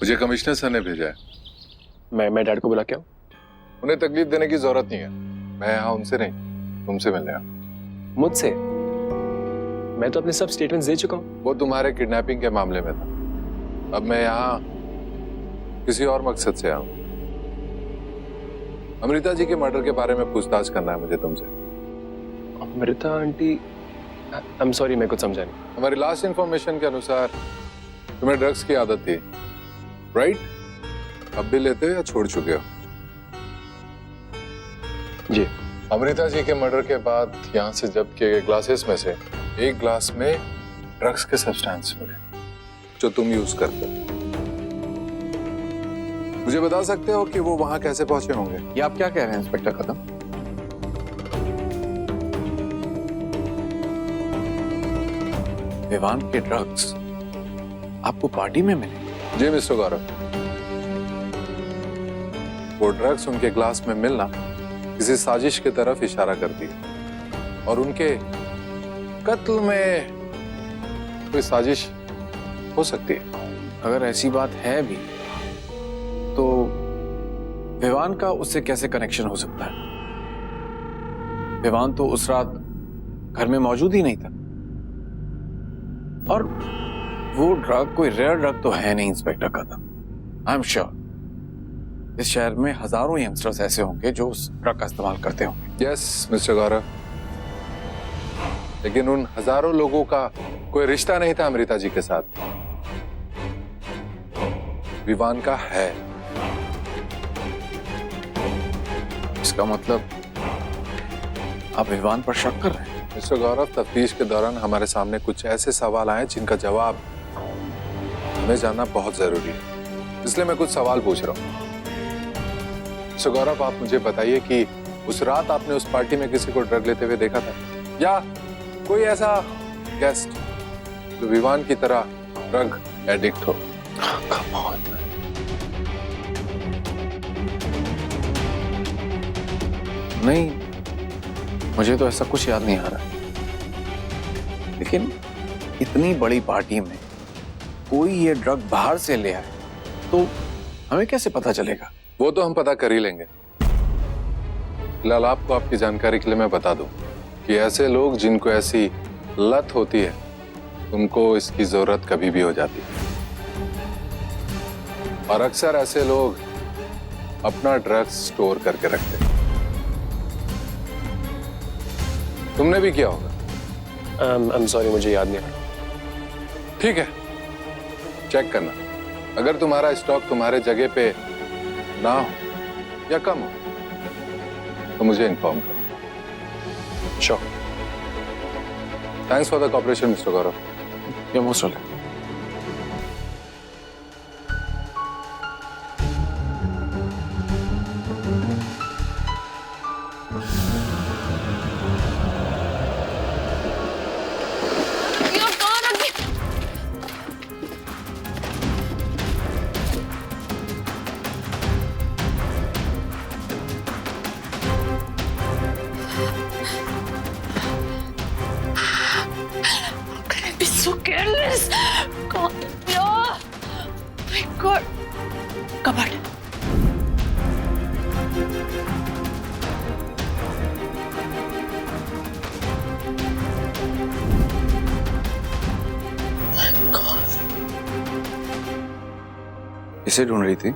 मुझे commissioner sir ने भेजा है। मैं डैड को बुला के आऊं? उन्हें तकलीफ देने की जरूरत नहीं है। मैं यहाँ उनसे नहीं तुमसे मिलने आया। मुझसे? मैं तो अपने सब स्टेटमेंट्स दे चुका हूं। वो तुम्हारे किडनैपिंग के मामले में था। अब मैं यहाँ किसी और मकसद से आया हूं। अमृता जी के मर्डर के बारे में पूछताछ करना है मुझे तुमसे। Amrita aunty? I am sorry, मैं कुछ समझा नहीं। हमारी लास्ट इंफॉर्मेशन के अनुसार तुम्हें ड्रग्स की आदत थी, राइट? अब भी लेते हो या छोड़ चुके हो? जी। अमृता जी के मर्डर के बाद यहाँ से जब्त किए गए ग्लासेस में से एक ग्लास में ड्रग्स के सब्सटेंस मिले जो तुम यूज करते हो। मुझे बता सकते हो कि वो वहां कैसे पहुंचे होंगे? ये आप क्या कह रहे हैं इंस्पेक्टर कदम? विवान के ड्रग्स आपको पार्टी में मिले? जी मिस्टर गौरव, वो ड्रग्स उनके ग्लास में मिलना किसी साजिश की तरफ इशारा करती है और उनके कत्ल में कोई साजिश हो सकती है। अगर ऐसी बात है भी तो विवान का उससे कैसे कनेक्शन हो सकता है? विवान तो उस रात घर में मौजूद ही नहीं था और वो ड्रग कोई रेयर ड्रग तो है नहीं inspector Kadam. I am sure इस शहर में हजारों यंगस्टर्स ऐसे होंगे जो उस ड्रग का इस्तेमाल करते होंगे। यस मिस्टर गौरव, लेकिन उन हजारों लोगों का कोई रिश्ता नहीं था अमृता जी के साथ। विवान का है। इसका मतलब आप विवान पर शक कर रहे हैं? मिस्टर गौरव, तफ्तीश के दौरान हमारे सामने कुछ ऐसे सवाल आए जिनका जवाब हमें जानना बहुत जरूरी है, इसलिए मैं कुछ सवाल पूछ रहा हूँ। मिस्टर गौरव, आप मुझे बताइए कि उस रात आपने उस पार्टी में किसी को ड्रग लेते हुए देखा था या कोई ऐसा गेस्ट जो विवान की तरह ड्रग एडिक्ट हो? Come on. नहीं, मुझे तो ऐसा कुछ याद नहीं आ रहा। लेकिन इतनी बड़ी पार्टी में कोई ये ड्रग बाहर से ले आए तो हमें कैसे पता चलेगा? वो तो हम पता कर ही लेंगे। फिलहाल आपको आपकी जानकारी के लिए मैं बता दूं कि ऐसे लोग जिनको ऐसी लत होती है उनको इसकी जरूरत कभी भी हो जाती है और अक्सर ऐसे लोग अपना ड्रग्स स्टोर करके रखते हैं। तुमने भी किया होगा। आई एम सॉरी, मुझे याद नहीं आ रहा। ठीक है, चेक करना। अगर तुम्हारा स्टॉक तुम्हारे जगह पे ना हो या कम हो तो मुझे इन्फॉर्म करना। Sure. Thanks for the cooperation mister Gaurav. ये most welcome. So careless. God, no. My God. Cupboard. My God. इसे ढूंढ रही थी?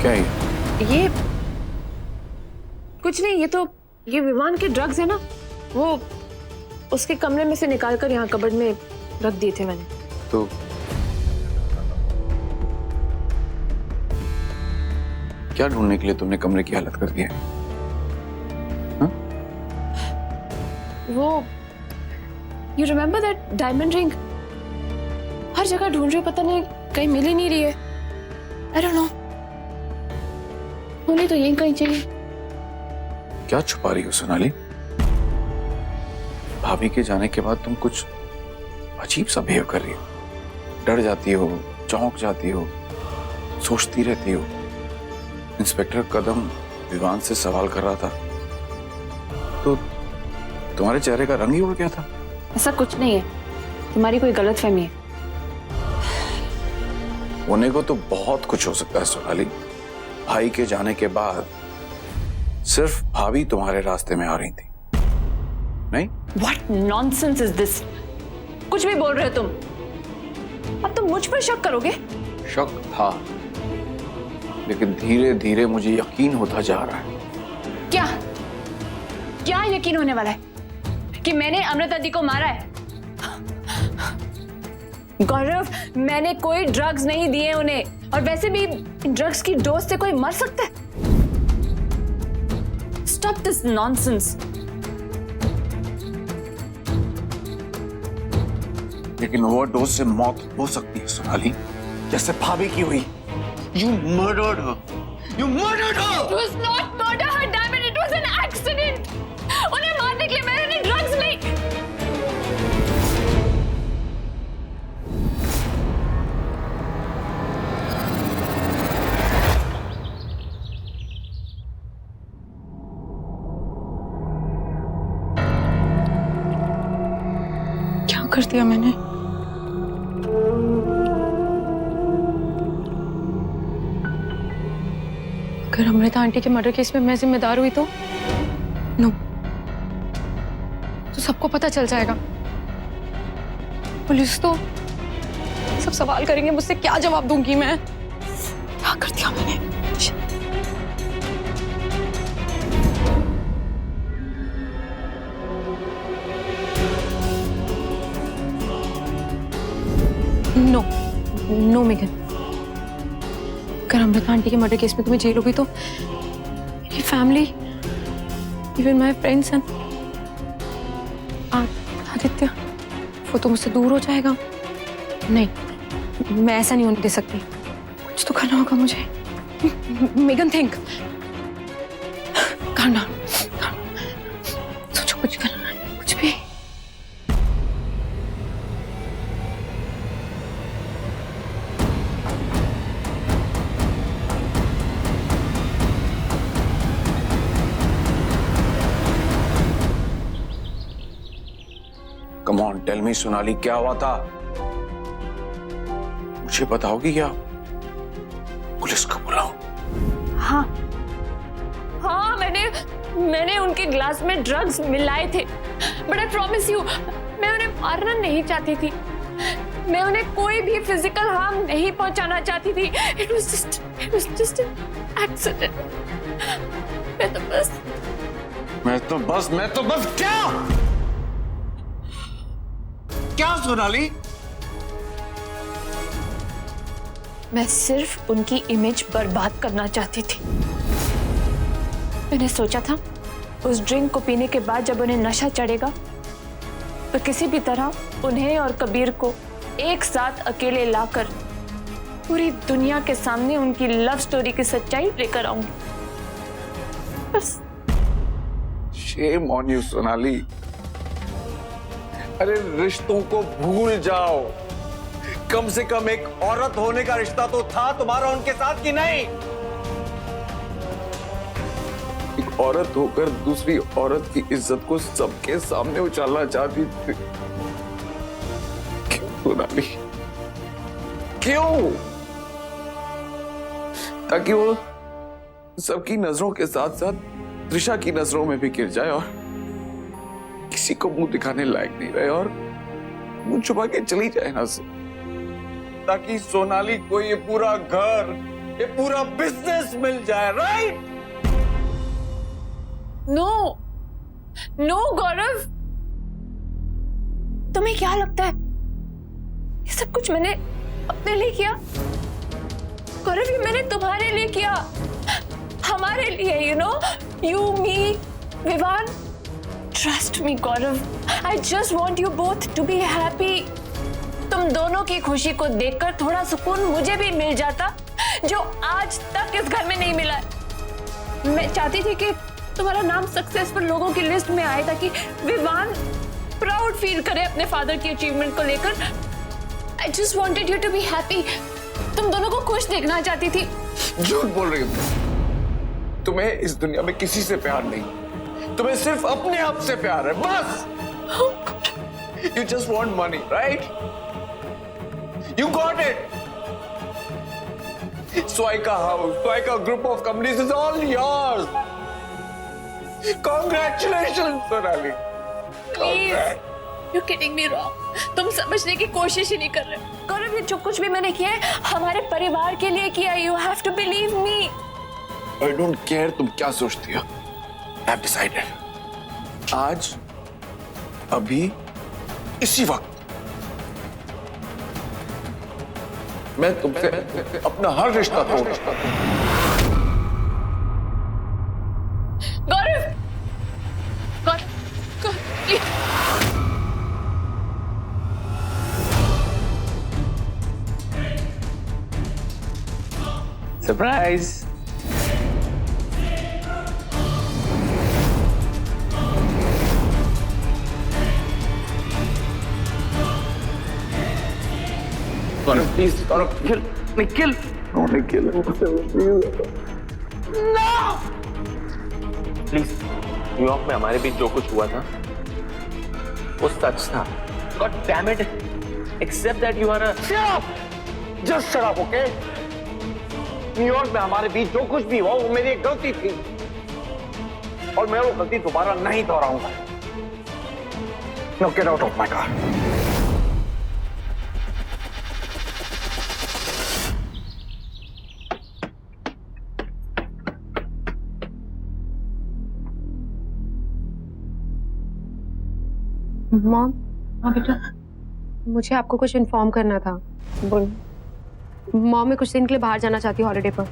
क्या ये कुछ नहीं, ये विमान के ड्रग्स है ना, वो उसके कमरे में से निकाल कर यहाँ कबर्ड में रख दिए थे मैंने। तो क्या ढूंढने के लिए तुमने कमरे की हालत कर दी है? वो you remember that diamond ring? हर जगह ढूंढ रही, पता नहीं कहीं मिल ही नहीं रही है। आई डोंट नो, होनी तो यहीं कहीं चाहिए। क्या छुपा रही हो सोनाली? भाभी के जाने के बाद तुम कुछ अजीब सा बिहेव कर रही हो। डर जाती हो, चौंक जाती हो, सोचती रहती हो। इंस्पेक्टर कदम विवान से सवाल कर रहा था तो तुम्हारे चेहरे का रंग ही उड़ गया था। ऐसा कुछ नहीं है, तुम्हारी कोई गलतफहमी है। होने को तो बहुत कुछ हो सकता है सोनाली। भाई के जाने के बाद सिर्फ भाभी तुम्हारे रास्ते में आ रही थी, नहीं? What nonsense is this? कुछ भी बोल रहे हो तुम। अब तुम मुझ पर शक करोगे? शक था, लेकिन धीरे धीरे मुझे यकीन होता जा रहा है। क्या क्या यकीन होने वाला है? कि मैंने अमृता दी को मारा है? गौरव, मैंने कोई ड्रग्स नहीं दिए उन्हें, और वैसे भी ड्रग्स की डोज से कोई मर सकता है? Stop this nonsense. लेकिन ओवरडोज से मौत हो सकती है सोनाली, जैसे भाभी की हुई। You murdered her. You murdered her. It was not murder, her Diamond. It was an accident. उन्हें मारने के लिए मैंने ड्रग्स नहीं। क्या कर दिया मैंने? अगर अमृता आंटी के मर्डर केस में मैं जिम्मेदार हुई तो नो, तो सबको पता चल जाएगा। पुलिस तो सब सवाल करेंगे मुझसे, क्या जवाब दूंगी मैं? क्या कर दिया मैंने? नो नो मेगन, अगर अमृता आंटी के मर्डर केस में तुम्हें जेल होगी तो मेरी family, even my friends and Aditya, वो तो मुझसे दूर हो जाएगा। नहीं, मैं ऐसा नहीं होने दे सकती। कुछ तो करना होगा मुझे। मेगन, थिंक, करना, सोचो, कुछ करना, कुछ भी। Come on, tell me Sonali, क्या हुआ था? मुझे बताओगी क्या? पुलिस को बुलाओ। हाँ हाँ, मैंने उनके ग्लास में ड्रग्स मिलाए थे, बट आई प्रॉमिस यू, मैं उन्हें मारना नहीं चाहती थी। मैं उन्हें कोई भी फिजिकल हार्म नहीं पहुंचाना चाहती थी। It was just an accident. मैं तो बस क्या सोनाली? मैं सिर्फ उनकी इमेज बर्बाद करना चाहती थी। मैंने सोचा था उस ड्रिंक को पीने के बाद जब उन्हें नशा चढ़ेगा तो किसी भी तरह उन्हें और कबीर को एक साथ अकेले लाकर पूरी दुनिया के सामने उनकी लव स्टोरी की सच्चाई लेकर आऊंगी। बस। Shame on you, Sonali. अरे रिश्तों को भूल जाओ। कम से कम एक औरत होने का रिश्ता तो था तुम्हारा उनके साथ, कि नहीं? एक औरत होकर दूसरी औरत की इज्जत को सबके सामने उछालना चाहती थी। क्यों सोनाली? क्यों? ताकि वो सबकी नजरों के साथ साथ त्रिशा की नजरों में भी गिर जाए और किसी को मुंह दिखाने लायक नहीं रहे और मुंह छुपा के चली जाए ना से, ताकि सोनाली को ये पूरा घर, ये पूरा बिजनेस मिल जाए। राइट? नो गौरव, तुम्हें क्या लगता है ये सब कुछ मैंने अपने लिए किया? गौरव, ये मैंने तुम्हारे लिए किया, हमारे लिए, you, me, Vivaan. Trust me, Gaurav, I just want you both to be happy. तुम दोनों की खुशी को देखकर थोड़ा सुकून मुझे भी मिल जाता, जो आज तक इस घर में नहीं मिला है। मैं चाहती थी कि तुम्हारा नाम सक्सेसफुल लोगों की लिस्ट में आए, ताकि विवान प्राउड फील करे अपने फादर की अचीवमेंट को लेकर। I just wanted you to be happy. तुम दोनों को खुश देखना चाहती थी। झूठ बोल रही हो। तुम्हें इस दुनिया में किसी से प्यार नहीं, तुम्हें सिर्फ अपने आप से प्यार है, बस। You just want money, right? You got it. Swaika House, Swaika Group of Companies is all yours. Congratulations, Sonali. Please, you're kidding me wrong. तुम समझने की कोशिश ही नहीं कर रहे। गौरव, ये जो कुछ भी मैंने किया है हमारे परिवार के लिए किया। You have to believe me. I don't care तुम क्या सोचती हो। I've decided. आज, अभी, इसी वक्त मैं तुमसे अपना हर रिश्ता तोड़ सकता हूं। गौरव, गौरव, please. Surprise. Please Nikhil, Nikhil, Nikhil, please, New York में हमारे बीच जो कुछ हुआ था वो सच था। God damn it! Except that you are a Shut up! Just shut up, okay? New York में हमारे बीच जो कुछ भी हुआ वो मेरी एक गलती थी और मैं वो गलती दोबारा नहीं दोहराऊंगा। Now get out of my car. Mom, हाँ बेटा, मुझे आपको कुछ इन्फॉर्म करना था। बोल। मॉम, मैं कुछ दिन के लिए बाहर जाना चाहती हूँ हॉलिडे पर।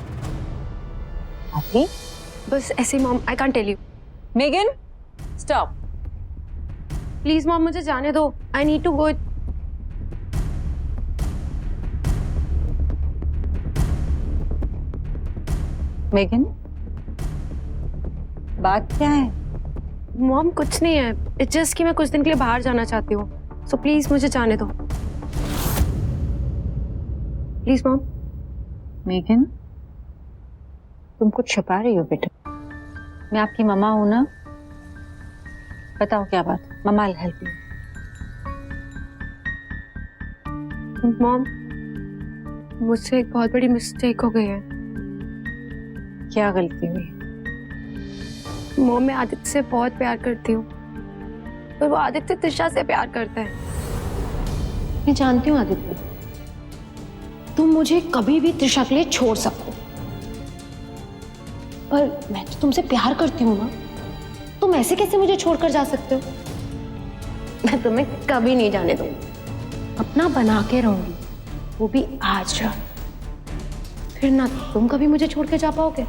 अभी? बस ऐसे ही mom, I can't tell you. Megan, stop. Please mom, मुझे जाने दो। I need to go. Megan, बात क्या है? मॉम, कुछ नहीं है। इट्स जस्ट कि मैं कुछ दिन के लिए बाहर जाना चाहती हूँ। सो प्लीज मुझे जाने दो। Please mom. मेगन, तुम कुछ छुपा रही हो बेटा। मैं आपकी मम्मा हूं ना, बताओ क्या बात। मम्मा विल हेल्प यू। मॉम, मुझसे एक बहुत बड़ी मिस्टेक हो गई है। क्या गलती हुई? मॉम, मैं आदित्य से बहुत प्यार करती हूँ, पर वो आदित्य त्रिशा से प्यार करता है। मैं जानती हूँ आदित्य, तुम मुझे कभी भी त्रिशा के लिए छोड़ सकते हो, पर मैं तो तुमसे प्यार करती हूँ ना। तुम ऐसे कैसे मुझे छोड़कर जा सकते हो? मैं तुम्हें कभी नहीं जाने दूंगी। अपना बना के रहूंगी, वो भी आज रात। फिर ना तुम कभी मुझे छोड़ के जा पाओगे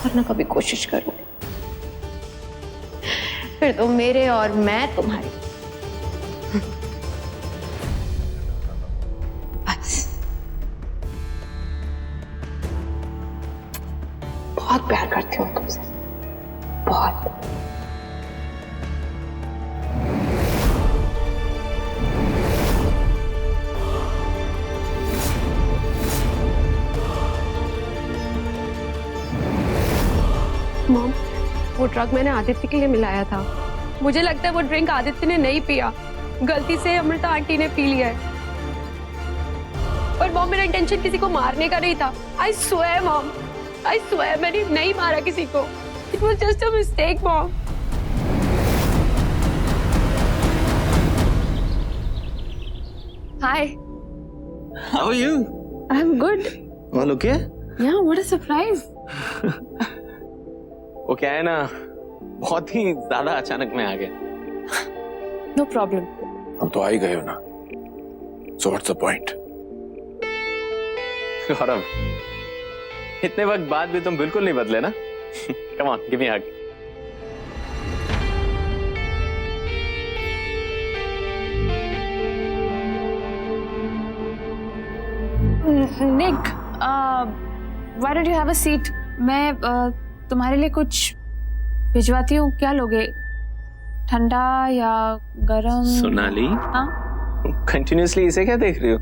और ना कभी कोशिश करोगे। फिर तो मेरे और मैं तुम्हारी। बस बहुत प्यार करती हूँ तुमसे, बहुत। मॉम, वो ड्रग मैंने आदित्य के लिए मिलाया था। मुझे लगता है वो ड्रिंक आदित्य ने नहीं पिया, गलती से अमृता आंटी ने पी लिया है। पर मॉम, मेरा इंटेंशन किसी को मारने का नहीं था। I swear mom, I swear, मैंने नहीं मारा किसी को। It was just a mistake mom. Hi, How are you? I am good. All okay? या, व्हाट अ सरप्राइज। वो क्या है ना, बहुत ही ज्यादा अचानक में आ गया। No problem. अब तो आ ही गए हो ना, so what's the point? गौरव, इतने वक्त बाद भी तुम बिल्कुल नहीं बदले ना। Come on, give me a hug. Nick, why don't you have a seat? मैं तुम्हारे लिए कुछ भिजवाती हूँ। क्या लोगे, ठंडा या गरम? सोनाली, हाँ, कंटिन्यूअसली इसे क्या देख रही हो?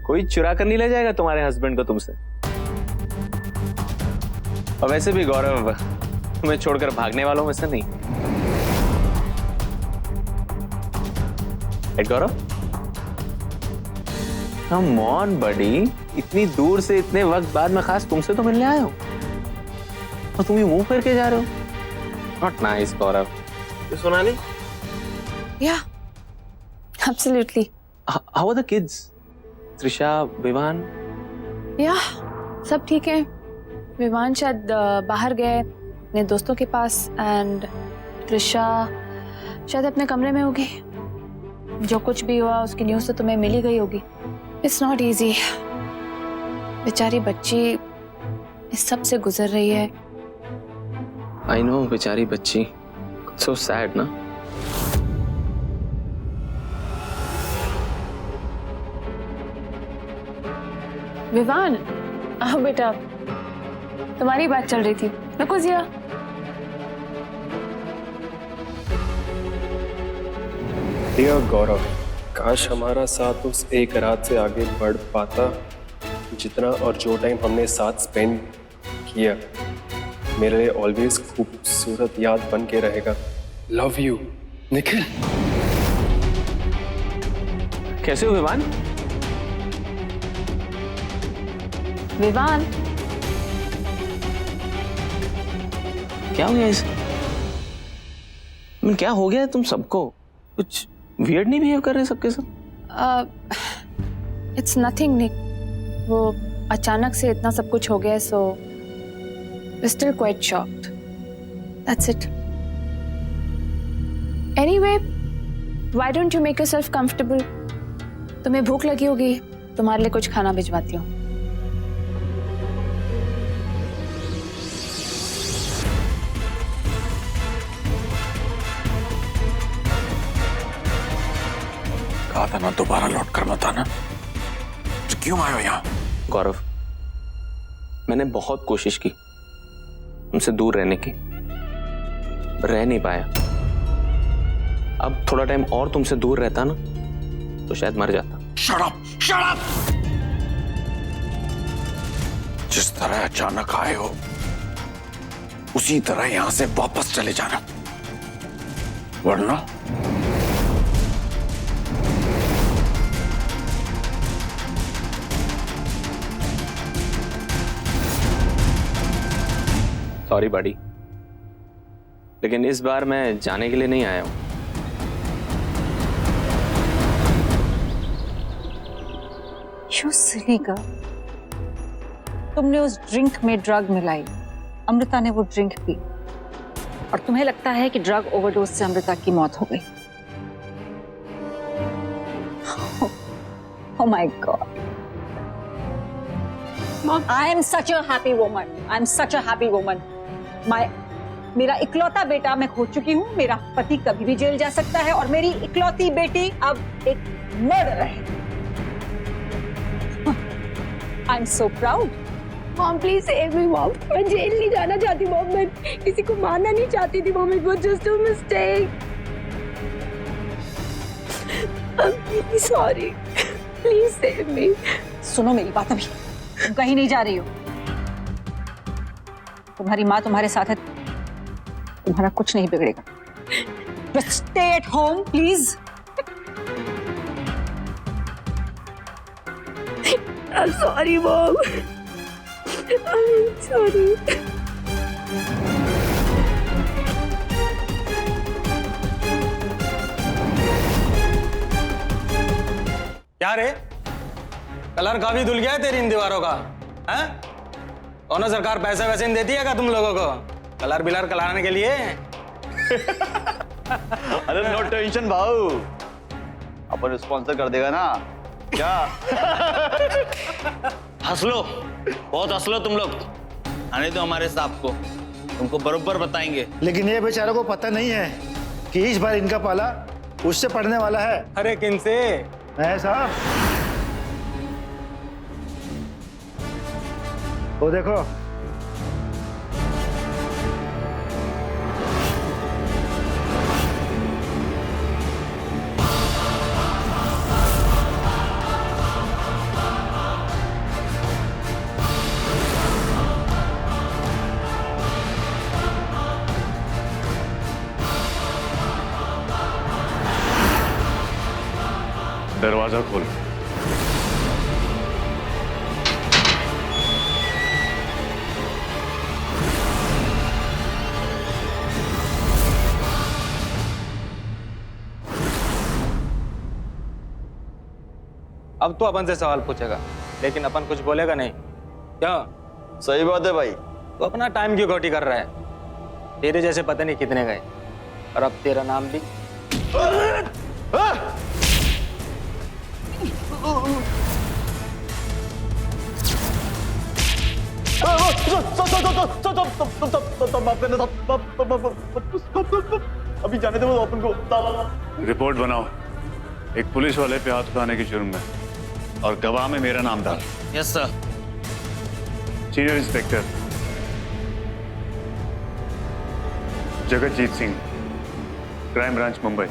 कोई चुरा कर नहीं ले जाएगा तुम्हारे हस्बैंड को तुमसे। और वैसे भी गौरव तुम्हें छोड़कर भागने वालों में से नहीं। गौरव, कम ऑन बडी, इतनी दूर से इतने वक्त बाद मैं खास तुमसे तो मिलने आया हूं और तुम ही मुंह फेर के जा रहे हो। Not nice Gaurav. ये Sonali? Yeah, absolutely. How are the kids? Trisha, Vivaan? Yeah, सब ठीक है। विवान शायद बाहर गए अपने दोस्तों के पास एंड त्रिशा शायद अपने कमरे में होगी। जो कुछ भी हुआ उसकी न्यूज़ तो तुम्हें मिल ही गई होगी। It's not easy. बेचारी बच्ची इस सब से गुजर रही है। आई नो, बेचारी बच्ची। सो सैड ना। विवान, आओ बेटा, तुम्हारी बात चल रही थी। नको जिया। डियर गौरव, काश हमारा साथ उस एक रात से आगे बढ़ पाता जितना और जो टाइम हमने साथ स्पेंड किया मेरे लिए ऑलवेज खूबसूरत याद बन के रहेगा। Love you Nikhil. कैसे हो विवान? विवान, क्या हो गया इसे? क्या हो गया है तुम सबको? कुछ वियर्ड नहीं बिहेव कर रहे सबके सब? इट्स नथिंग निक। वो अचानक से इतना सब कुछ हो गया, सो we're still quite shocked. That's it. Anyway, why don't you make yourself comfortable? तुम्हें भूख लगी होगी, तुम्हारे लिए कुछ खाना भिजवाती हूँ। कहा था ना दोबारा लौट कर मत आना। तो क्यों आए हो यहाँ? गौरव, मैंने बहुत कोशिश की तुमसे दूर रहने की, रह नहीं पाया। अब थोड़ा टाइम और तुमसे दूर रहता ना तो शायद मर जाता। Shut up! Shut up! जिस तरह अचानक आए हो उसी तरह यहां से वापस चले जाना, वरना सॉरी बड़ी, लेकिन इस बार मैं जाने के लिए नहीं आया हूं। You silly girl. तुमने उस ड्रिंक में ड्रग मिलाई, अमृता ने वो ड्रिंक पी और तुम्हें लगता है कि ड्रग ओवरडोज से अमृता की मौत हो गई। Oh my God. Mom. I am such a happy woman. I am such a happy woman. मेरा इकलौता बेटा मैं खो चुकी हूँ। मेरा पति कभी भी जेल जा सकता है और मेरी इकलौती बेटी अब एक मर्डर है। I'm so proud. Mom, please save me, Mom. मैं जेल नहीं जाना चाहती, Mom. मैं किसी को मारना नहीं चाहती थी, Mom. It was just a mistake. I'm really sorry. Please save me. सुनो मेरी बात अभी, तुम कहीं नहीं जा रही हो। तुम्हारी माँ तुम्हारे साथ है, तुम्हारा कुछ नहीं बिगड़ेगा। Just stay at home, please. I'm sorry, Mom. I'm sorry. क्या रे, कलर काफी धुल गया है तेरी इन दीवारों का, हैं? कौन सरकार पैसे वैसे नहीं देती है क्या तुम लोगों को कलर बिलर कराने के लिए? अरे नो टेंशन भाऊ, अपन स्पॉन्सर कर देगा ना क्या? हंस लो, बहुत हंस लो तुम लोग। आने दो हमारे साहब को, तुमको बरोबर बताएंगे। लेकिन ये बेचारों को पता नहीं है कि इस बार इनका पाला उससे पड़ने वाला है। अरे किन से? है साहब, वो देखो। दरवाजा खोल। अब तो अपन से सवाल पूछेगा, लेकिन अपन कुछ बोलेगा नहीं। क्या? सही बात है भाई। तो अपना टाइम क्यों खोटी कर रहा है? तेरे जैसे पता नहीं कितने गए, और अब तेरा नाम भी। अभी जाने दो अपन को। रिपोर्ट बनाओ, एक पुलिस वाले पे हाथ उठाने के जुर्म में, और गवाह में मेरा नाम डाल। Yes sir. Senior inspector Jagatjit Singh, crime branch, Mumbai.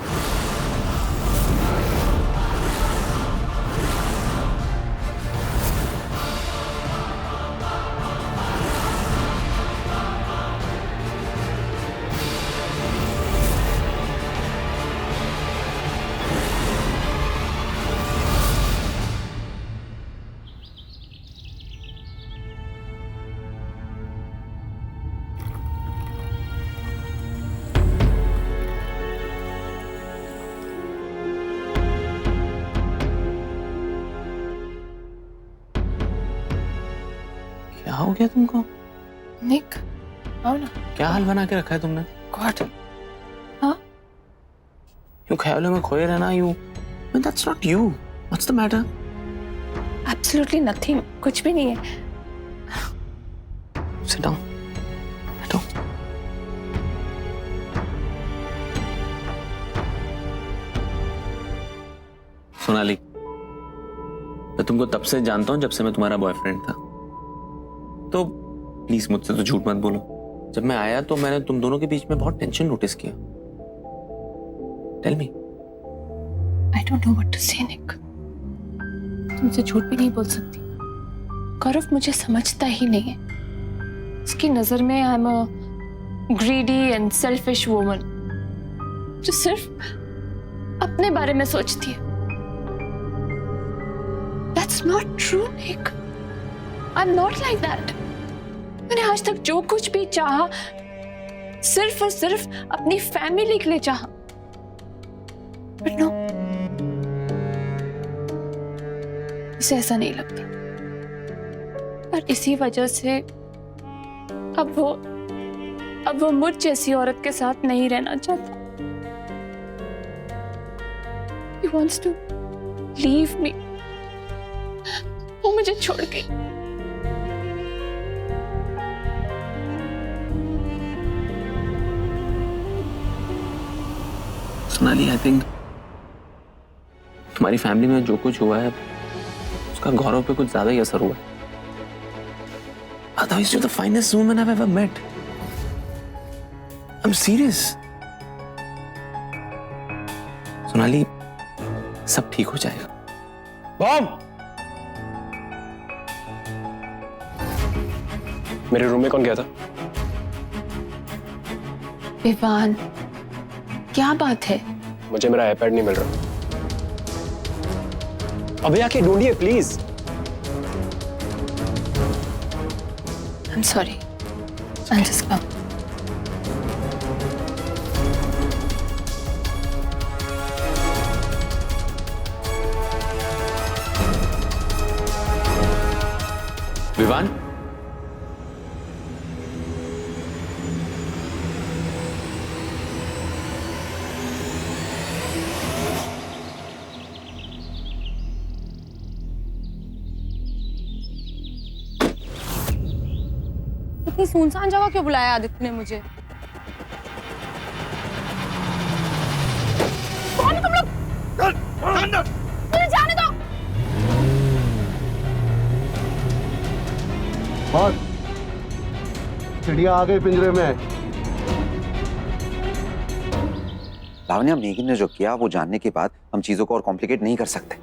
क्या हो गया तुमको? निक, आओ ना। क्या हाल बना के रखा है तुमने? गॉड। हाँ? यूं ख्यालों में खोए रहना, यूं। That's not you. What's the matter? Absolutely nothing. कुछ भी नहीं है। Sit down. बैठो। सोनाली, मैं तुमको तब से जानता हूं जब से मैं तुम्हारा बॉयफ्रेंड था, तो प्लीज मुझसे तो झूठ मत बोलो। जब मैं आया तो मैंने तुम दोनों के बीच में बहुत टेंशन नोटिस किया। Tell me. I don't know what to say, Nick. तुमसे झूठ भी नहीं बोल सकती। गौरव मुझे समझता ही नहीं है। उसकी नजर में I am a greedy and selfish woman जो सिर्फ अपने बारे में सोचती है। That's not true, Nick. I'm not like that. मैंने आज तक जो कुछ भी चाहा सिर्फ और सिर्फ अपनी फैमिली के लिए चाहा। But no, उसे ऐसा नहीं लगता, और इसी वजह से अब वो मुझ जैसी औरत के साथ नहीं रहना चाहता। He wants to leave me. वो मुझे छोड़ गई। सोनाली, आई थिंक तुम्हारी फैमिली में जो कुछ हुआ है उसका गौरव पे कुछ ज्यादा ही असर हुआ है। Otherwise, you're the finest woman I've ever met. I'm serious. Sonali, सब ठीक हो जाएगा। बॉम! मेरे रूम में कौन गया था? विवान, क्या बात है? मुझे मेरा आईपैड नहीं मिल रहा। अबे आके ढूंढिए please. I'm sorry. I'll just come. Vivaan, इतनी सुनसान जगह क्यों बुलाया आदित्य ने मुझे? कौन है तुम लोग? मुझे जाने दो। चिड़िया आ गई पिंजरे में। लावण्या, मेघन ने जो किया वो जानने के बाद हम चीजों को और कॉम्प्लिकेट नहीं कर सकते।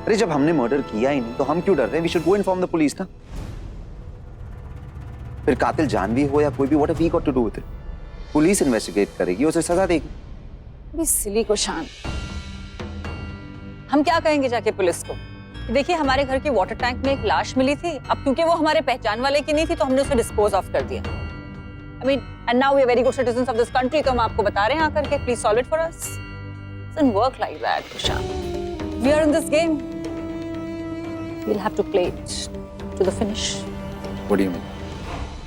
अरे जब हमने मर्डर किया ही नहीं तो हम क्यों डर रहे हैं? We should go inform the police ना। फिर कातिल जानवी हो या कोई भी, what have we got to do with it? Police investigate करेगी, उसे सजा देगी। सिली को शांत। हम क्या कहेंगे जाके पुलिस को? देखिए हमारे घर के वाटर टैंक में एक लाश मिली थी, अब क्योंकि वो हमारे पहचान वाले की नहीं थी तो हमने उसे डिस्पोज ऑफ कर दिया। I mean, and now we are very good citizens of this country, तो हम आपको बता रहे हैं आकर के, please solve it for us. It doesn't work like that, Prashant. We are in this game. We'll have to play it to the finish. What do you mean?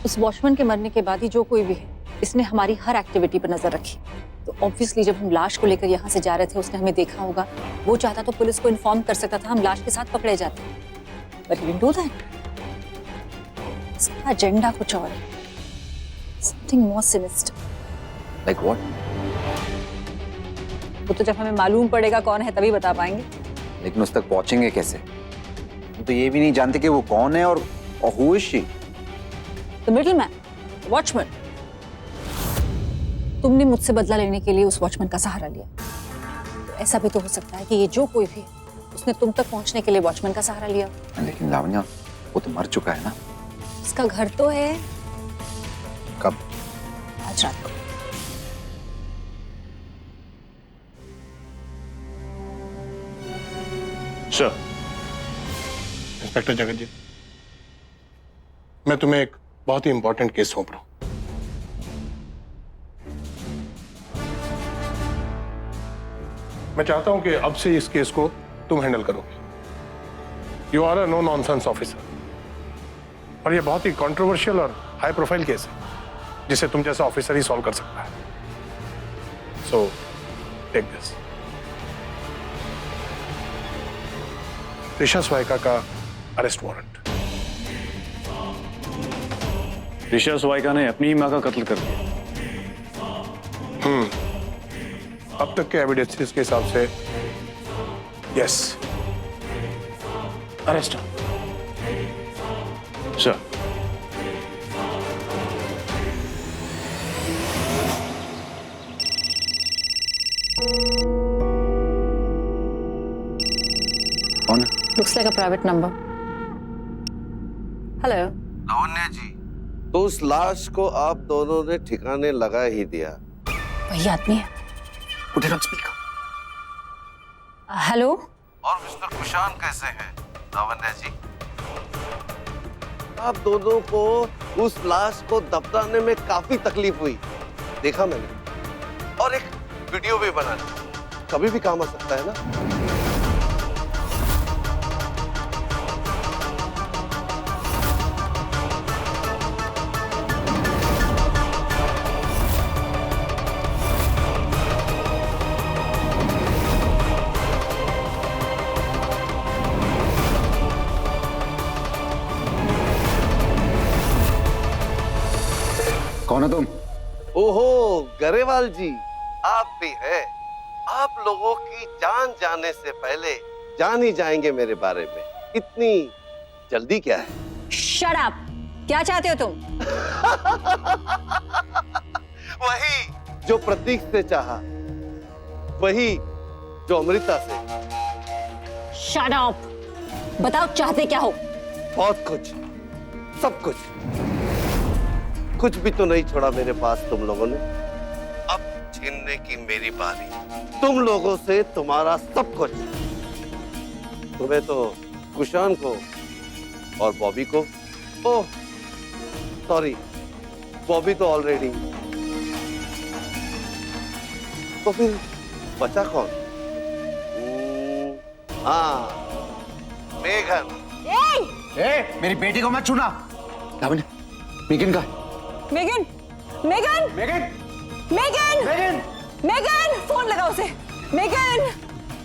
उस watchman के मरने के बाद ही जो कोई भी है, इसने हमारी हर एक्टिविटी पर नजर रखी। तो ऑब्वियसली जब हम लाश को लेकर यहाँ से जा रहे थे, उसने हमें देखा होगा। वो चाहता तो पुलिस को इन्फॉर्म कर सकता था, हम लाश के साथ पकड़े जाते। But he didn't do that. इसका एजेंडा कुछ और है। Something more sinister. Like what? वो तो जब हमें मालूम पड़ेगा कौन है तभी बता पाएंगे। लेकिन उस तक पहुंचेंगे कैसे? हम तो ये भी नहीं जानते कि वो कौन है और who is she? The middleman, watchman. तुमने मुझसे बदला लेने के लिए उस वॉचमैन का सहारा लिया। तो ऐसा भी तो हो सकता है कि ये जो कोई भी है, उसने तुम तक पहुंचने के लिए वॉचमैन का सहारा लिया। लेकिन लावण्या, वो तो मर चुका है ना? उसका घर तो है। कब? आज रात को। सर, इंस्पेक्टर जगत जी, मैं तुम्हें एक बहुत ही इंपॉर्टेंट केस सौंप रहा हूं। मैं चाहता हूं कि अब से इस केस को तुम हैंडल करोगे। You are a no nonsense officer, और ये बहुत ही कंट्रोवर्शियल और हाई प्रोफाइल केस है जिसे तुम जैसा ऑफिसर ही सॉल्व कर सकता है। So take this. ऋषा स्वायका का अरेस्ट वारंट। ऋषा स्वायका ने अपनी ही मां का कत्ल कर दिया। अब तक के एविडेंसेस के हिसाब से यस, अरेस्ट। सर, कौन है? Looks like a private number. Hello. Lavanya जी, तो उस लाश को आप दोनों ने ठिकाने लगा ही दिया। वही आदमी है। Put it on speaker. Hello. और मिस्टर कुशान कैसे हैं, लावण्या जी? आप दोनों को उस लाश को दफनाने में काफी तकलीफ हुई, देखा मैंने, और एक वीडियो भी बना ली। कभी भी काम आ सकता है ना? कौन है तुम? ओहो गरेवाल जी, आप भी हैं। आप लोगों की जान जाने से पहले जान ही जाएंगे मेरे बारे में। इतनी जल्दी क्या है? Shut up! क्या चाहते हो तुम? वही जो प्रतीक से चाहा, वही जो अमृता से। Shut up! बताओ चाहते क्या हो? बहुत कुछ, सब कुछ। कुछ भी तो नहीं छोड़ा मेरे पास तुम लोगों ने। अब छीनने की मेरी बारी। तुम लोगों से तुम्हारा सब कुछ। तुम्हें तो कुशान को और बॉबी को, ओह सॉरी, बॉबी तो ऑलरेडी। तो फिर बचा कौन? हाँ, मेघन। मेरी बेटी को मत छूना। लावण्या, मेघन का? Megan, Megan, Megan, Megan, Megan, Megan, phone लगाओ उसे। Megan,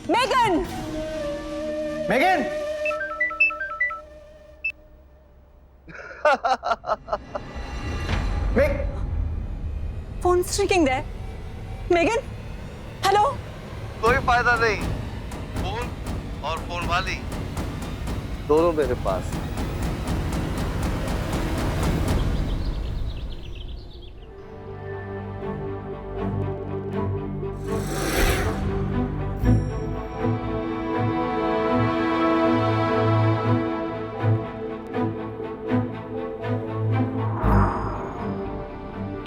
Megan, Megan. Phone stringing there. Megan, hello. कोई फायदा नहीं, फोन और फोन वाली दोनों मेरे पास।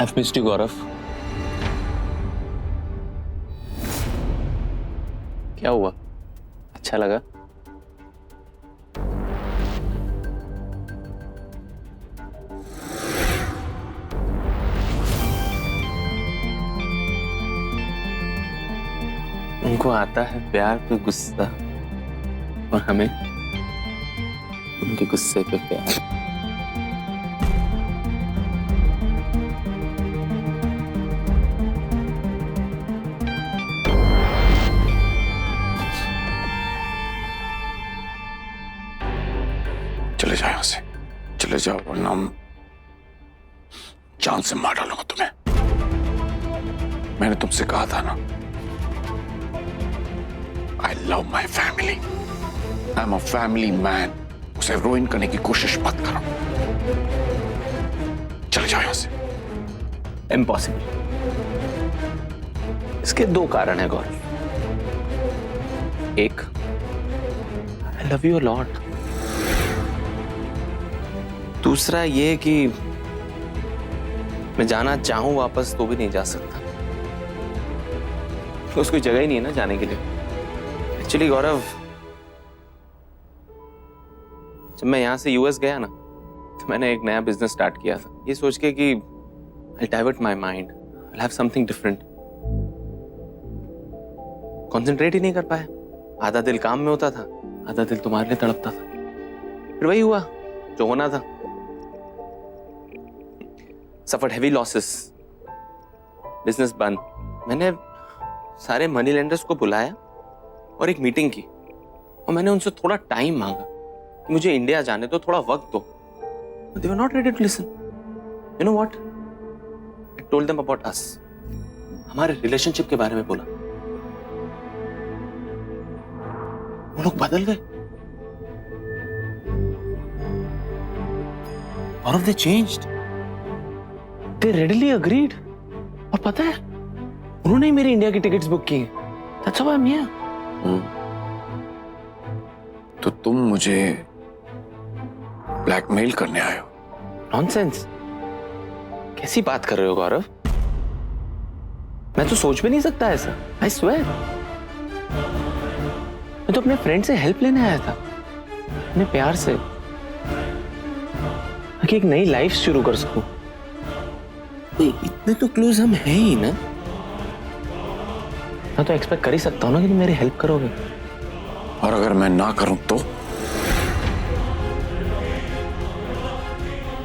I've missed you, गौरव। क्या हुआ? अच्छा लगा। उनको आता है प्यार पे गुस्सा और हमें उनके गुस्से पे प्यार। चले जाओ यहाँ से, चले जाओ वरना हम जान से मार डालूंगा तुम्हें। मैंने तुमसे कहा था ना, I love my family. I'm a family man. उसे रोइन करने की कोशिश मत करो। चले जाओ यहाँ से। इम्पॉसिबल। इसके दो कारण है गौरव। एक, I love you a lot. दूसरा ये कि मैं जाना चाहूं वापस तो भी नहीं जा सकता। उसको जगह ही नहीं है ना जाने के लिए। एक्चुअली गौरव, जब मैं यहां से यूएस गया ना तो मैंने एक नया बिजनेस स्टार्ट किया था, ये सोच के कि I'll divert my mind, I'll have something different. Concentrate ही नहीं कर पाया। आधा दिल काम में होता था, आधा दिल तुम्हारे लिए तड़पता था। फिर वही हुआ जो होना था। सफर्ड हेवी लॉसेस, बिजनेस बंद। मैंने सारे मनी लेंडर्स को बुलाया और एक मीटिंग की और मैंने उनसे थोड़ा टाइम मांगा कि मुझे इंडिया जाने दो, थोड़ा वक्त दो। They were not ready to listen. You know what? I told them about us. हमारे रिलेशनशिप के बारे में बोला। वो लोग बदल गए और they changed. They readily agreed. और पता है उन्होंने ही मेरी इंडिया की टिकट्स बुक की। That's how I'm here. तो तुम मुझे ब्लैकमेल करने आए हो? नॉनसेंस। कैसी बात कर रहे हो गौरव? मैं तो सोच भी नहीं सकता ऐसा। I swear. मैं तो अपने फ्रेंड से हेल्प लेने आया था, अपने प्यार से, ताकि एक नई लाइफ शुरू कर सकूं। इतने तो क्लोज हम हैं ही ना। मैं तो एक्सपेक्ट कर ही सकता हूं ना कि तुम मेरी हेल्प करोगे। और अगर मैं ना करूं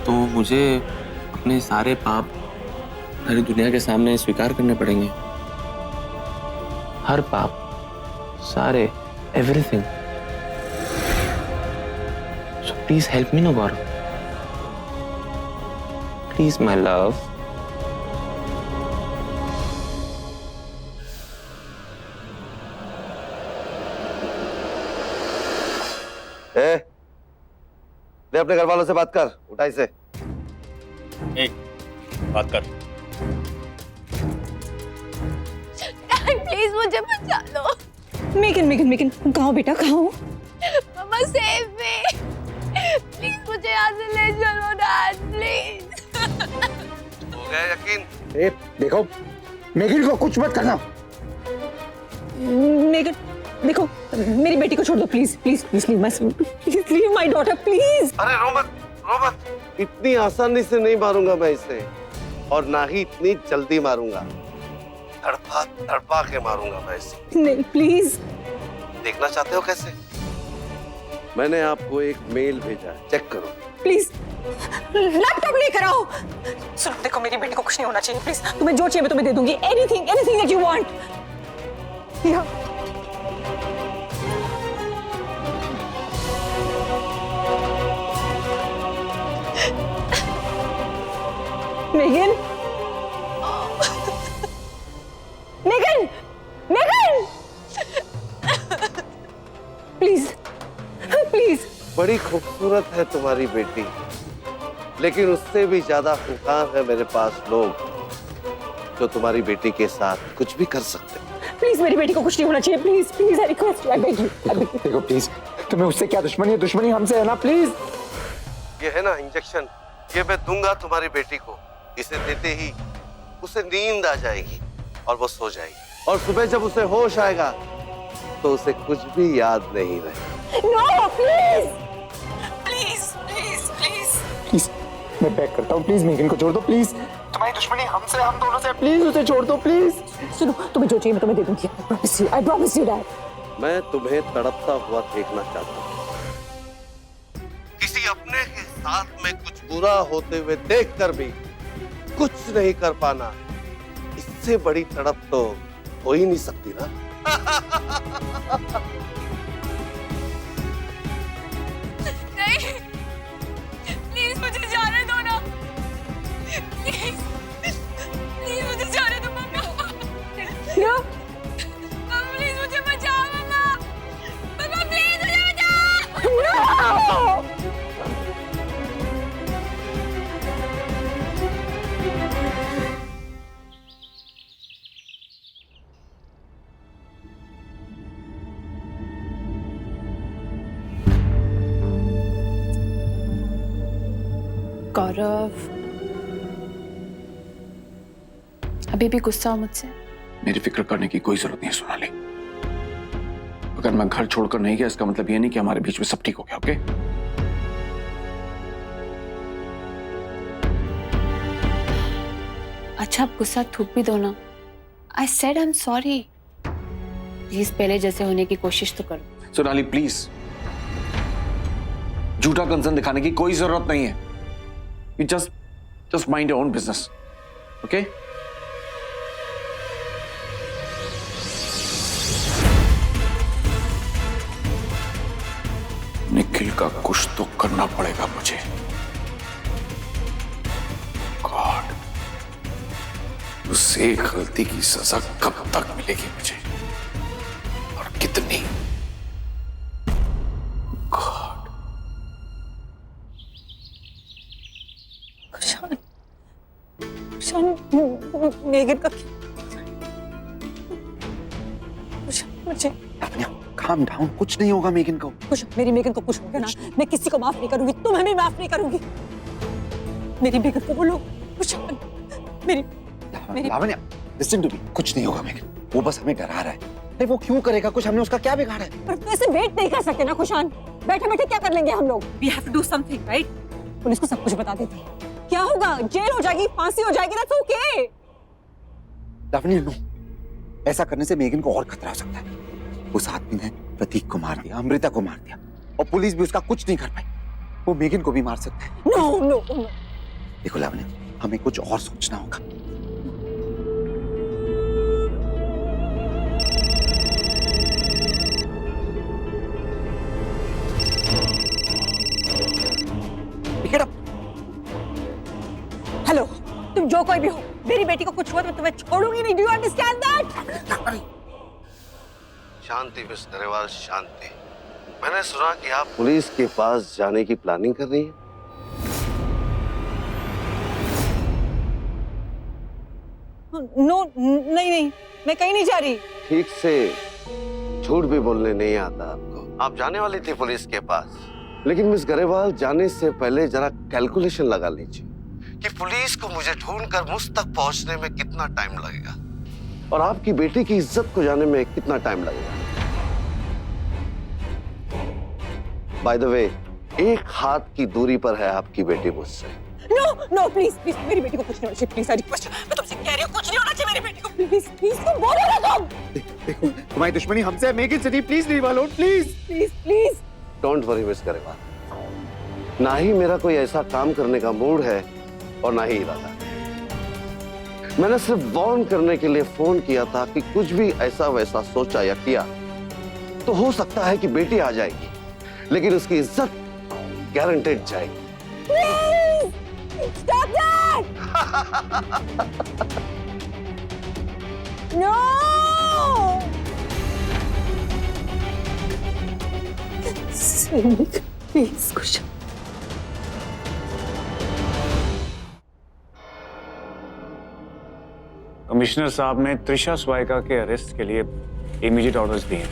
तो मुझे अपने सारे पाप सारी दुनिया के सामने स्वीकार करने पड़ेंगे। हर पाप, सारे, everything. So please help me, no Gaurav. Please, my love. ले अपने घर वालों से बात कर, उठा इसे। बात कर। प्लीज मुझे बचा लो। मेगन मेगन मेगन कहाँ हो बेटा, कहाँ हो? मम्मा सेव मी। प्लीज मुझे यहाँ से ले चलो डैड, प्लीज। हो गया यकीन? देखो, मेगन को कुछ मत करना। मेगन देखो, मेरी बेटी को छोड़ दो please please please please leave my daughter please. अरे रो मत। इतनी आसानी से नहीं मारूंगा मैं इसे, और ना ही इतनी जल्दी मारूंगा। तड़पा तड़पा के मारूंगा मैं इसे। नहीं प्लीज। देखना चाहते हो कैसे? मैंने आपको एक मेल भेजा है, चेक करो। प्लीज लैपटॉप लेकर आओ। सुनो देखो, मेरी बेटी को कुछ नहीं होना चाहिए प्लीज। तुम्हें जो चाहिए मैं तुम्हें दे दूंगी। Anything anything that you want. Megan Megan Megan please please. बड़ी खूबसूरत है तुम्हारी बेटी, लेकिन उससे भी ज्यादा खूंखार है मेरे पास लोग जो तुम्हारी बेटी के साथ कुछ भी कर सकते हैं। प्लीज मेरी बेटी को कुछ नहीं होना चाहिए। Please please I request you, I beg you. देखो प्लीज, तुम्हें उससे क्या दुश्मनी है? दुश्मनी हमसे है ना। प्लीज। ये है ना इंजेक्शन, ये मैं दूंगा तुम्हारी बेटी को। इसे देते ही उसे नींद आ जाएगी और वो सो जाएगी, और सुबह जब उसे होश आएगा तो उसे कुछ भी याद नहीं रहे। No please please please please please मैं बैक करता हूँ, प्लीज मेगन को छोड़ दो प्लीज। तुम्हारी दुश्मनी हमसे, हम दोनों से, प्लीज उसे छोड़ दो प्लीज। सुनो, तुम्हें जो चाहिए मैं तुम्हें दे दूंगी। I promise you dad. मैं तुम्हें तड़पता हुआ देखना चाहता हूँ। किसी अपने के साथ में कुछ बुरा होते हुए देखकर भी कुछ नहीं कर पाना, इससे बड़ी तड़प तो हो ही नहीं सकती ना। नहीं, प्लीज मुझे जाने दो ना, प्लीज प्लीज मुझे जाने दो मम्मा। क्या? मम्मा प्लीज मुझे बचाओ मम्मा, मम्मा प्लीज मुझे बचाओ। No! गौरव, अभी भी गुस्सा हो मुझसे? मेरी फिक्र करने की कोई जरूरत नहीं है सोनाली। अगर मैं घर छोड़कर नहीं गया इसका मतलब ये नहीं कि हमारे बीच में सब ठीक हो गया। ओके? अच्छा, आप गुस्सा थूक भी दो ना। I said I am sorry. Please पहले जैसे होने की कोशिश तो करो। सोनाली प्लीज, झूठा कंसर्न दिखाने की कोई जरूरत नहीं है। You just mind your own business, okay? Nikhil का कुछ तो करना पड़ेगा मुझे। गॉड, उस एक गलती की सजा कब तक मिलेगी मुझे और कितनी? मेगन का मुझे काम डाउन, कुछ नहीं होगा मेगन को। कुछ, मेरी मेगन को कुछ हो गया ना, मैं किसी को माफ नहीं करूंगी, तुम्हें भी माफ नहीं करूंगी। मेरी मेगन को बोलो कुछ, मेरी लावण्या लिसन टू मी, कुछ नहीं होगा मेगन, वो बस हमें डरा रहा है। अरे वो क्यों करेगा कुछ, हमने उसका क्या बिगाड़ा है? पर तो ऐसे वेट नहीं कर सकते ना खुशान, बैठे बैठे क्या कर लेंगे हम लोग? We have to do something, right? Police को सब कुछ बता देते हैं। क्या होगा? जेल हो जाएगी, फांसी हो जाएगी, दैट्स ओके। लावण्या नो, ऐसा करने से मेगन को और खतरा हो सकता है। उस आदमी ने प्रतीक को मार दिया, अमृता को मार दिया और पुलिस भी उसका कुछ नहीं कर पाई। वो मेगन को भी मार सकता है। No no no. देखो लावण्या, हमें कुछ और सोचना होगा। हेलो, तुम जो कोई भी हो, मेरी बेटी को कुछ हुआ तो तुम्हें छोड़ूंगी नहीं। Do you understand that? Shanti miss Grewal, Shanti. मैंने सुना कि आप पुलिस के पास जाने की प्लानिंग कर रही हैं। नो नहीं नहीं, मैं कहीं नहीं जा रही। ठीक से झूठ भी बोलने नहीं आता आपको। आप जाने वाली थी पुलिस के पास, लेकिन मिस ग्रेवाल जाने से पहले जरा कैलकुलेशन लगा लीजिए कि पुलिस को मुझे ढूंढकर मुझ तक पहुंचने में कितना टाइम लगेगा और आपकी बेटी की इज्जत को जाने में कितना टाइम लगेगा। बाय द वे, एक हाथ की दूरी पर है आपकी बेटी मुझसे। नो नो प्लीज प्लीज, मेरी बेटी को कुछ नहीं होना चाहिए। प्लीज आई रिक्वेस्ट, मैं तुमसे कह रही हूँ कुछ नहीं होना चाहिए मेरी बेटी को। प्लीज प्लीज, तुम बोलो ना तुम। देखो तुम्हारी दुश्मनी हमसे है, मेगन से नहीं, please leave alone, please please please. Don't worry miss Grewal, ना ही मेरा कोई ऐसा काम करने का मूड है और ना ही इरादा। मैंने सिर्फ वार्न करने के लिए फोन किया था कि कुछ भी ऐसा वैसा सोचा या किया तो हो सकता है कि बेटी आ जाएगी, लेकिन उसकी इज्जत गारंटेड जाएगी। Stop that! No! Please, कुछ। कमिश्नर साहब ने त्रिशा स्वायका के अरेस्ट के लिए इमीडिएट ऑर्डर्स दिए हैं।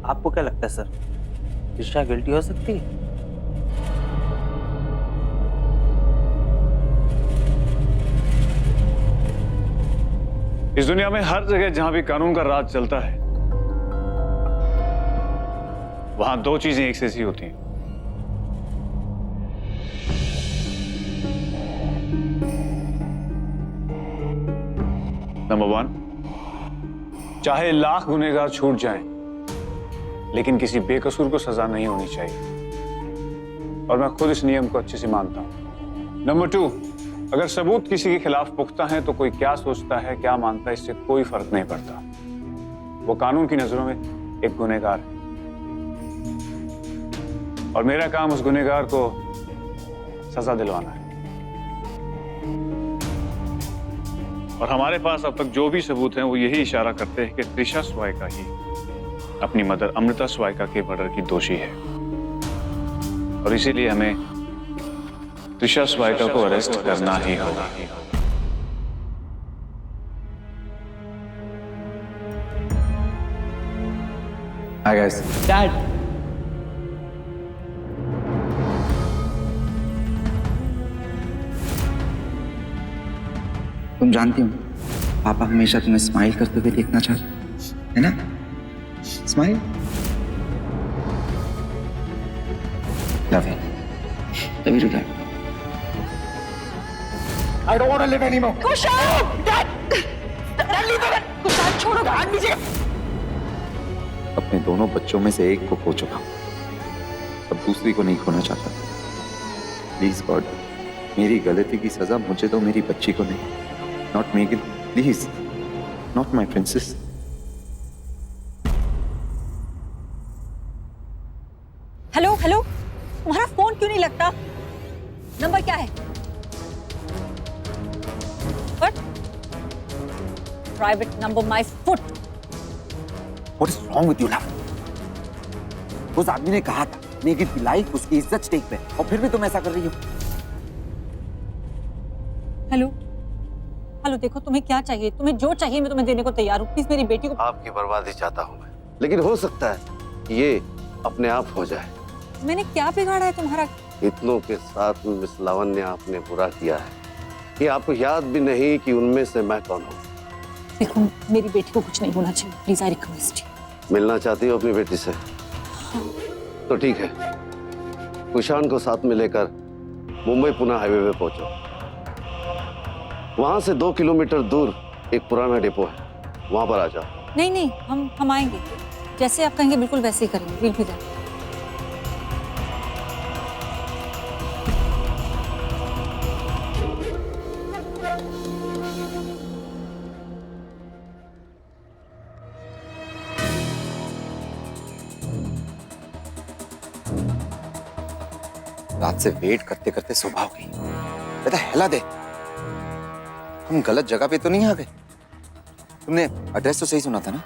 आपको क्या लगता है सर, त्रिशा गिल्टी हो सकती है? इस दुनिया में हर जगह जहां भी कानून का राज चलता है वहां दो चीजें एक जैसी होती हैं। नंबर 1, चाहे लाख गुनहगार छूट जाएं, लेकिन किसी बेकसूर को सजा नहीं होनी चाहिए, और मैं खुद इस नियम को अच्छे से मानता हूं। नंबर 2, अगर सबूत किसी के खिलाफ पुख्ता है तो कोई क्या सोचता है, क्या मानता है, इससे कोई फर्क नहीं पड़ता। वो कानून की नजरों में एक गुनहगार है, और मेरा काम उस गुनहगार को सजा दिलवाना है। और हमारे पास अब तक जो भी सबूत हैं वो यही इशारा करते हैं कि त्रिशा स्वायका ही अपनी मदर अमृता स्वायका के मर्डर की दोषी है, और इसीलिए हमें त्रिशा स्वायका को अरेस्ट करना ही होगा। Hi guys. डैड, तुम जानती हो पापा हमेशा तुम्हें स्माइल करते हुए देखना चाहते है ना? Smile. Love you. Love you dad. I don't want to live anymore. Kushal, dad, Kushal छोड़ो, डैड मुझे। अपने दोनों बच्चों में से एक को खो चुका हूं, अब दूसरी को नहीं खोना चाहता। प्लीज गॉड, मेरी गलती की सजा मुझे दो, मेरी बच्ची को नहीं। Not Megan, please, not my princess. Hello hello, तुम्हारा फोन क्यों नहीं लगता? नंबर क्या है? What? Private number my foot. What is wrong with you, love? उस आदमी ने कहा था मेगन की लाइफ, उसकी इज्जत स्टेक पे, और फिर भी तुम ऐसा कर रही हो। हेलो हेलो, देखो तुम्हें क्या चाहिए? तुम्हें जो चाहिए मैं तुम्हें देने को तैयार हूँ। प्लीज मेरी बेटी को। आपकी बर्बादी चाहता हूँ मैं, लेकिन हो सकता है ये अपने आप हो जाए। मैंने क्या बिगाड़ा है तुम्हारा? इतनों के साथ मिस लावण्य आपने बुरा किया है, ये आपको याद भी नहीं कि उनमें से मैं कौन हूँ। देखो मेरी बेटी को कुछ नहीं होना चाहिए, प्लीज आई रिक्वेस्ट। मिलना चाहती हो अपनी बेटी से? तो ठीक है, कुशान को साथ में लेकर मुंबई पुणे हाईवे पे पहुंचो। वहां से 2 किलोमीटर दूर एक पुराना डिपो है, वहां पर आ जाओ। नहीं नहीं, हम आएंगे, जैसे आप कहेंगे बिल्कुल वैसे ही करेंगे। Will be there. रात से वेट करते करते सुबह हो गई। बेटा हिला दे, हम गलत जगह पे तो नहीं आ गए? तुमने एड्रेस तो सही सुना था ना?